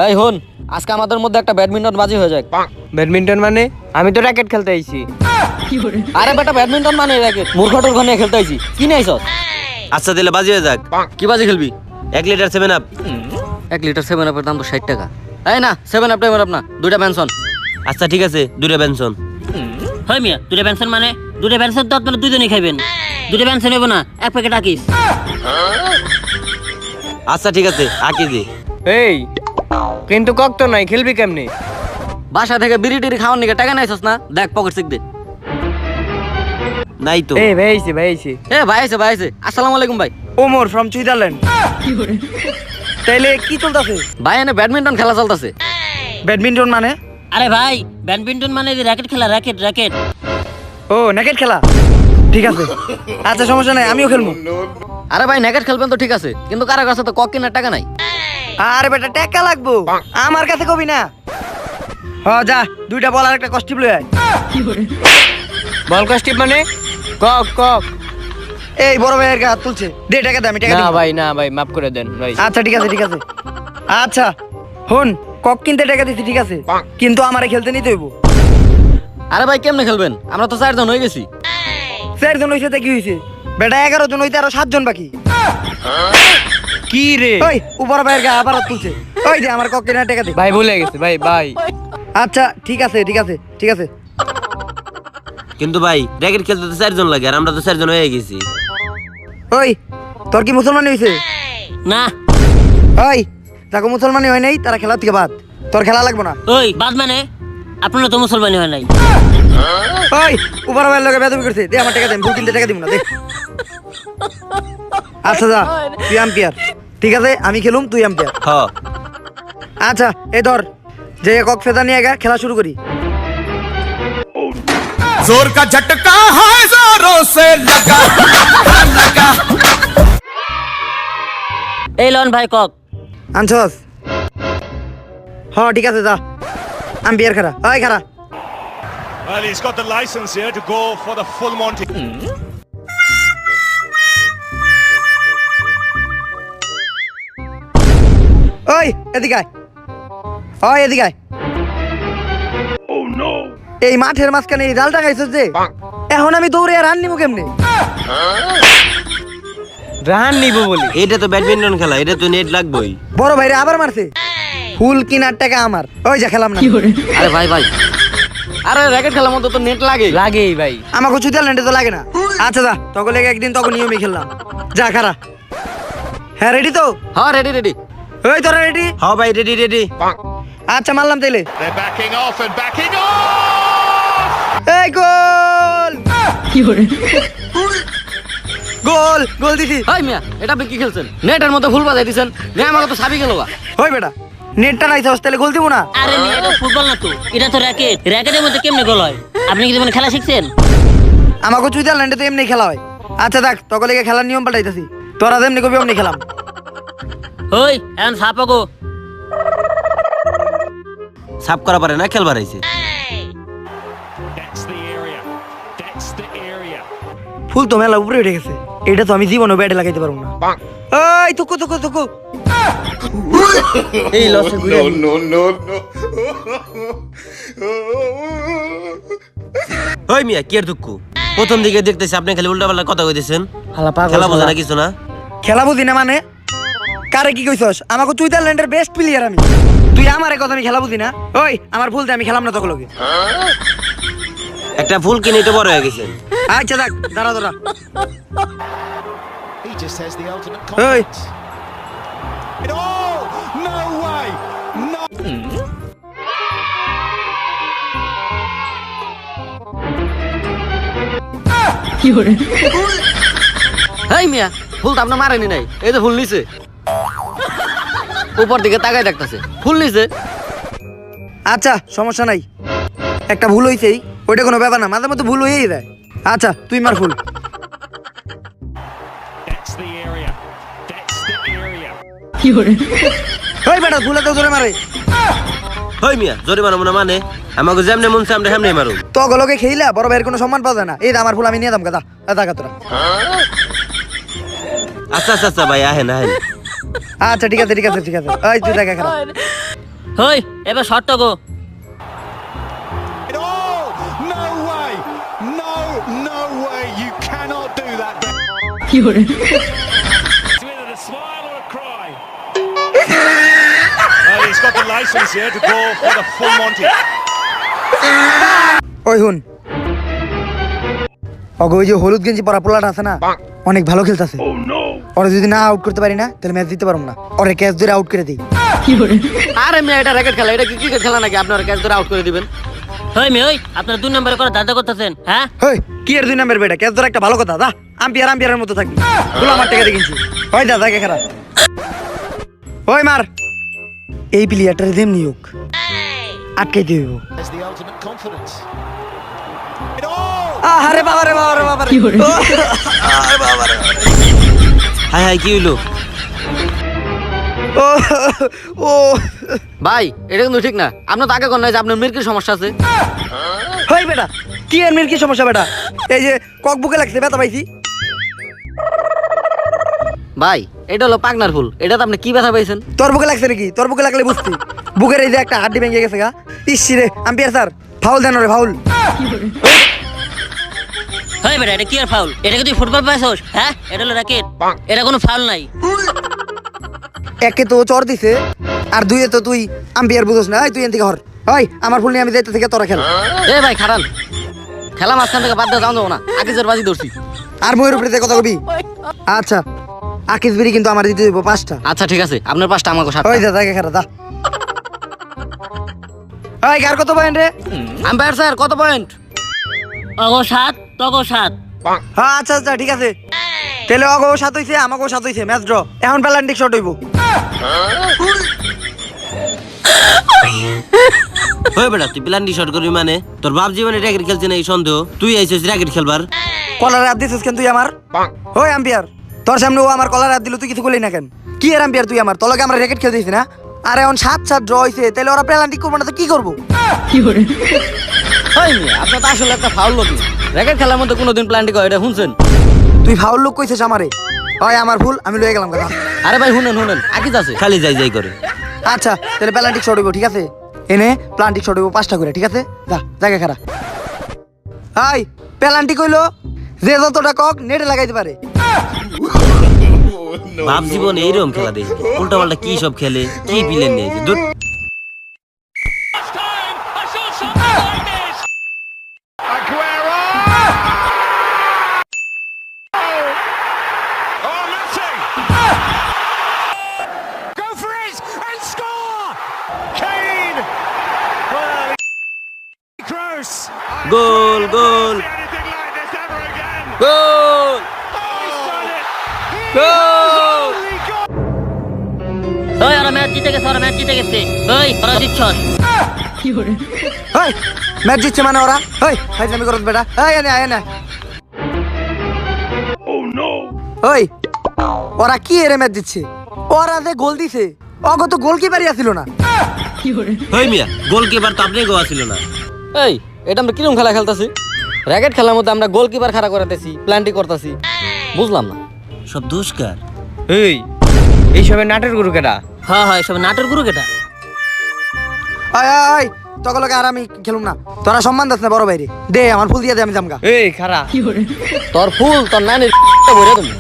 এই হন, আজকে আমাদের মধ্যে একটা ব্যাডমিন্টন বাজি হয়ে যায়। ব্যাডমিন্টন মানে আমি তো র‍্যাকেট খেলতে আইছি। আরে বেটা ব্যাডমিন্টন মানে র‍্যাকেট, মূর্খটোর ঘনে খেলতে আইছি। কি নাইছস? আচ্ছা দিলে বাজি হয়ে যাক। কি বাজি খেলবি? 1 লিটার 7 আপ। 1 লিটার 7 আপের দাম তো 60 টাকা। এই না 7 আপ টাইমার আপনা, দুইটা পেনশন। আচ্ছা ঠিক আছে, 2টা বেনসন। হয় মিয়া, দুটা পেনশন মানে দুটা পেনশন তো আপনারা দুজনেই খাইবেন। দুটা পেনশন হইব না, এক প্যাকেট আকিস। আচ্ছা ঠিক আছে, আকি দি। এই কিন্তু কক তো নাই, খেলবি কেমনে? বাসা থেকে বিড়ি টিড়ি খাওয়ার নিকে টাকা নাইছস না? দেখ পকেট চেক দে। নাই তো। এই ভাই আইছে। এ ভাই আইছে। আসসালামু আলাইকুম ভাই। Omar from Switzerland. তাইলে কি চলতেছে? ভাই এনে ব্যাডমিন্টন খেলা চলতেছে। ব্যাডমিন্টন মানে? আরে ভাই, ব্যাডমিন্টন মানে যে র‍্যাকেট খেলা, র‍্যাকেট। ও নেকেট খেলা, ঠিক আছে। আচ্ছা সমস্যা নাই, আমিও খেলবো। আরে ভাই নেকেট খেলবেন তো ঠিক আছে, কিন্তু কারো কাছে তো কক কেনার টাকা নাই। আরে বেটা টাকা লাগবো, আমার কাছে কবি না। যা 2টা বল আর একটা কস্টিপ লই আয়। বল কস্টিপ মানে? কক। এই বড় ভাইয়ের হাত তুলছে, দে টাকা দে, আমি টাকা দিই। না ভাই মাফ করে দেন ভাই। আচ্ছা ঠিক আছে। আচ্ছা হন, কক কিনতে টাকা দিছি ঠিক আছে, কিন্তু আমারে খেলতে নিতে হইব। আরে ভাই কেমনে খেলবেন? আমরা তো 4 জন হয়ে গেছি। 4 জন হইছে তা কি হইছে? বেটা 11 জন হইতে আরো 7 জন বাকি। কি রে? ওই উপর ভাইয়ের গা আবার হাত তুলছে। ওই দে আমার কক কিনার টাকা দে। ভাই ভুলে গেছে ভাই। আচ্ছা ঠিক আছে। কিন্তু ভাই র‍্যাকেট খেলতে তো 4 জন লাগে, আর আমরা তো 4 জন হয়ে গেছি। ওই তোর কি মুসলমানি হইছে? না ওই যাকে মুসলমানি হয় নাই তারা খেলা থেকে বাদ, তোর খেলা লাগবো না। ওই বাদ মানে আপনারা তো মুসলমানি হয় নাই। ওই উপর ভাইয়ের লগে বেদবি করছে, দে আমার টাকা দে, আমি ভুল কিনতে টাকা দিব না, দে। আচ্ছা যা, তুই আম্পায়ার ঠিক আছে, আমি খেলুম তুই আম্পায়ার। হ আচ্ছা এই ধর, যে কক ফেদা নিয়ে গা খেলা শুরু করি। जोर का झटका है जोरों से लगा। এই লন ভাই কক। আনছস? ঠিক আছে যা, আম্পায়ার খারা। ওই খারা। Well, he's got the license here to go for the full Monty. ওই এদিকে আয়। এদিকে আয়। এই মাঠের মাঝখানে এই জালটা খাইছস যে, এখন আমি দৌড়ে রান নিবো কেমনে? রান নিব বলি? এটা তো ব্যাডমিন্টন খেলা, এটা তো নেট লাগবেই। বড় ভাইরে আবার মারছে। ফুল কিনার টাকা আমার। ওই যা খেলাম না। আরে ভাই আরে র‍্যাকেট খেলার মতো তো নেট লাগেই ভাই। আমাকে সুইজারল্যান্ডে তো লাগে না। আচ্ছা যা, তখন লেগে একদিন তখন নিয়মই খেললাম। যা খারা। হ্যাঁ রেডি তো? হ্যাঁ রেডি। ওই তোরা রেডি? হ্যাঁ ভাই রেডি। আচ্ছা মারলাম তাইলে। They're backing off and backing off. এই গোল দিছি। হাই মিয়া, এটা আপনি কি খেলছেন? নেটের মধ্যে ফুল বাজাই দিছেন, নে আমাকে তো সাবি গেল গা। ওই বেটা নেটটা নাই তাহলে গোল দিব না? আরে মিয়া, এটা ফুটবল না তো, এটা তো র‍্যাকেট। র‍্যাকেটের মধ্যে কেমনে গোল হয়? আপনি কি মানে খেলা শিখছেন? আমাকে সুইজারল্যান্ডে তো এমনি খেলা হয়। আচ্ছা দেখ, তখন লেগে খেলার নিয়ম পাল্টাইতেছি। তোরা যেমনি কবি অমনি খেলাম। ওই এখন সাপগো। সাফ করা পারে না, খেলবার আইছে। That's the area. ফুল তো মেলা উপরে উঠে গেছে, এটা তো আমি জীবনে ব্যাটে লাগাইতে পারবো না। ওই তুকু এই লসে ঘুরে No. ওই মিয়া কি আর দুঃখ? প্রথম দিকে দেখতেছি আপনি খালি উল্টাপাল্টা কথা কইতেছেন। হালা পাগল খেলা বোঝা না কিছু না। খেলা বুঝি না মানে? কারে কি কইছস? আমাকে সুইজারল্যান্ডের বেস্ট প্লেয়ার আমি। তুই আমারে কথা, আমি খেলা বুঝি না? ওই আমার ভুল দে, আমি খেলাম না তখন লগে। একটা ফুল কিনে তো বড় হয়ে গেছেন। আচ্ছা দেখ, দাঁড়া He just has the ultimate Hey. confidence. Oh, no way. No. Hi মিয়া, ফুল তো আপনার মারেনি নাই, এই তো ফুল নিছে। উপর দিকে তাকাই দেখতেছে, ফুল নিছে। আচ্ছা সমস্যা নাই, একটা ভুল হইছেই, ওইটা কোনো ব্যাপার না, মাঝে মধ্যে ভুল হয়েই যায়। আচ্ছা তুই মার ফুল। That's the area. ওই বেটা ভুলে তো জোরে মারে। ওই মিয়া জোরে মারবো না মানে? আমাকে যেমনে মন চাই আমরা হেমনে মারুম। তো গলকে খেইলা বড় ভাইয়ের কোনো সম্মান পাওয়া যায় না। এই আমার ফুল আমি নিয়ে দাম, গাদা তোরা। আচ্ছা ভাই আহেন। আচ্ছা ঠিক আছে। ওই তুই দেখা খারাপ। হই এবার শর্ট তো গো। Oh, no way. No way. You cannot do that. With a smile or a cry. Well, he's got the license here to go for the full Monty. ওই হুন অগো ওই যে হলুদ গেঞ্জি পরা পোলাটা আছে না অনেক ভালো খেলতেছে ওরা যদি না আউট করতে পারি না তাহলে ম্যাচ দিতে পারবো না ওরে ক্যাচ ধরে আউট করে দিই আরে মেয়ে এটা র্যাকেট খেলা, এটা কি ক্রিকেট খেলা নাকি আপনারা ক্যাচ ধরে আউট করে দিবেন? হই মে ওই আপনারা 2 নম্বরে করে দাদা করতেছেন হ্যাঁ? হই কি এর 2 নাম্বার বেটা ক্যাচ ধরে একটা ভালো কথা দা আম্পিয়ারের মতো থাকবি বলো আমার টাকা দিয়ে কিনছি ওই দা জায়গা খারাপ ওই মার এই প্লেয়ারটার যেমনি হোক আটকাইতে হইব There's the ultimate confidence. আরে বাবা রে বাবা রে বাবা রে আরে বাবা রে হাই হাই কি হইলো? ও ও ভাই এটা কিন্তু ঠিক না, আপনার তো আগে কোন নাই যে আপনার মেয়ের কি সমস্যা আছে? হই বেটা কি এর মেয়ের কি সমস্যা বেটা এই যে কক বুকে লাগছে ব্যথা পাইছি ভাই এটা হলো পাগনার ফুল, এটা তো আপনি কি ব্যথা পাইছেন? তোর বুকে লাগছে নাকি তোর বুকে লাগলে বুঝতি বুকের এই যে একটা হাড্ডি ভেঙে গেছে গা ইসি রে আম্পিয়ার স্যার ফাউল দেন রে ফাউল হই বেটা এটা কি আর ফাউল? এটা কি তুই ফুটবল পাইছস হ্যাঁ? এটা হলো র্যাকেট, এটা কোনো ফাউল নাই। একে তো চর দিছে আর দুইয়ে তো তুই আম্পিয়ার বুঝছ না এই তুই এন থেকে হর ওই আমার ফুল নিয়ে আমি যাইতে থেকে তোরা খেল এ ভাই খারান, খেলা মাঝখান থেকে বাদ দেওয়া যাও না, আগে জোর বাজি ধরছি। আর ময়ের উপরে কথা কবি আচ্ছা আকিস বিড়ি কিন্তু আমার দিতে হইব 5টা আচ্ছা ঠিক আছে, আপনার 5টা আমাকে 7টা। ওই যা জায়গা খারাপ দা ওই কার কত পয়েন্ট রে আম্পায়ার স্যার কত পয়েন্ট? অগো 7 তগো 7। হ্যাঁ আচ্ছা আচ্ছা ঠিক আছে তাহলে অগো 7 হইছে আমাকেও 7 হইছে ম্যাচ ড্র এখন পেনাল্টি শট হইব হই বেটা তুই প্ল্যান্টি শট করবি মানে? তোর বাপ জীবনে র্যাকেট খেলছে না এই সন্দেহ, তুই আইছিস র্যাকেট খেলবার? কলার হাত দিছিস কেন তুই আমার ওই আম্পিয়ার তোর সামনে ও আমার কলার হাত দিল তুই কিছু করলি না কেন কি এর আম্পিয়ার তুই আমার তলকে আমরা র্যাকেট খেলতেছি না আর এখন 7-7 ড্র হইছে তাহলে ওরা পেনাল্টি করবো না তো কি করবো হয় মিয়া, আপনার তো আসলে একটা ফাউল লোক না, র্যাকেট খেলার মধ্যে কোনোদিন প্ল্যান্টি করে এটা শুনছেন? তুই ফাউল লোক কইছিস আমারে হয় আমার ভুল আমি লয়ে গেলাম কথা আরে ভাই শুনেন আকিজ আছে। খালি যাই যাই করে। আচ্ছা তাহলে পেনাল্টি শট হইব ঠিক আছে এনে প্লান্টি শট হইব 5টা করে ঠিক আছে যা জায়গা খারাপ হাই পেনাল্টি কইলো যে যতটা কক নেটে লাগাইতে পারে বাপ জীবন এইরকম খেলা দেখি উল্টা পাল্টা কি সব খেলে কি প্লেন নিয়ে দূর। Last time I saw something like this. Aguero! Oh, Messi! Go for it and score! Kane! Well, Kroos! Goal goal Anything like this ever again? Goal He's done it! Goal! Holy God! ওই ওরা match জিতে গেছে, ওরা match জিতে গেছে। ওই ওরা জিতছস। High match জিতছে মানে ওরা হাই ফাইজলামি করত বেটা এই এনে আয় না ওই ওরা কি এর ম্যাচ জিতছে ওরা যে গোল দিছে অগো তো গোলকিপারই আছিল না হই মিয়া গোলকিপার তো আপনি গোয়া ছিল না। এই এটা আমরা কিরকম খেলা খেলতেছি? র্যাকেট খেলার মধ্যে আমরা গোলকিপার খাড়া করাতেছি, প্ল্যান্টি করতেছি, বুঝলাম না। সব দুষ্কার এই এইসবের নাটের গুরু কেডা হ্যাঁ হয় সব নাটক গুরু কেটা। আয় আয় তকলকে আর আমি খেলুম না তোরা সম্মান দাস না বড় বাইরে দে আমার ফুল দিয়ে দে আমি জামগা এই খারা তোর ফুল তোর নানির ভরে তুমি।